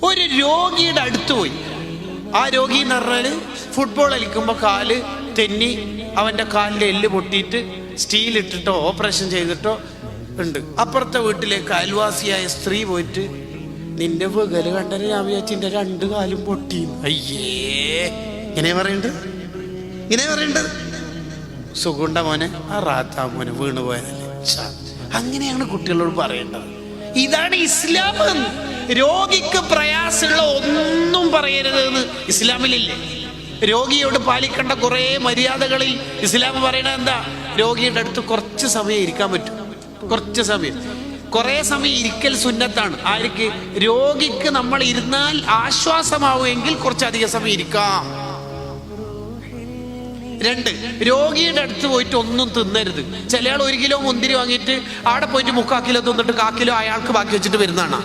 ഒരു രോഗിയുടെ അടുത്ത് പോയി. ആ രോഗി എന്ന് പറഞ്ഞാൽ ഫുട്ബോൾ കളിക്കുമ്പോൾ കാല് തെന്നി അവൻ്റെ കാലിൻ്റെ എല്ല് പൊട്ടിയിട്ട് സ്റ്റീൽ ഇട്ടിട്ടോ ഓപ്പറേഷൻ ചെയ്തിട്ടോ ഉണ്ട്. അപ്പുറത്തെ വീട്ടിലേക്ക് അയൽവാസിയായ സ്ത്രീ പോയിട്ട്, നിന്റെ വികല് കണ്ടത് ഞാൻ വിചാരിച്ചിന്റെ 2 കാലും പൊട്ടി. അയ്യേ, ഇങ്ങനെ പറയണ്ടത് സുഖുണ്ട മോനെ, ആ റാത്താ മോനെ വീണു പോയതല്ലേ. അങ്ങനെയാണ് കുട്ടികളോട് പറയേണ്ടത്. ഇതാണ് ഇസ്ലാം. രോഗിക്ക് പ്രയാസമുള്ള ഒന്നും പറയരുത് എന്ന് ഇസ്ലാമിലില്ലേ? രോഗിയോട് പാലിക്കേണ്ട കുറെ മര്യാദകളിൽ ഇസ്ലാം പറയണത് എന്താ? രോഗിയുടെ അടുത്ത് കുറച്ച് സമയം ഇരിക്കാൻ പറ്റും. കുറേ സമയം ഇരിക്കൽ സുന്നത്താണ്. ആർക്ക്? രോഗിക്ക് നമ്മൾ ഇരുന്നാൽ ആശ്വാസമാവുമെങ്കിൽ കുറച്ചധികം സമയം ഇരിക്കാം. 2, രോഗിയുടെ അടുത്ത് പോയിട്ട് ഒന്നും തിന്നരുത്. ചില ആൾ 1 കിലോ മുന്തിരി വാങ്ങിയിട്ട് അവിടെ പോയിട്ട് 3/4 കിലോ തിന്നിട്ട് 1/4 കിലോ അയാൾക്ക് ബാക്കി വെച്ചിട്ട് വരുന്നതാണ്.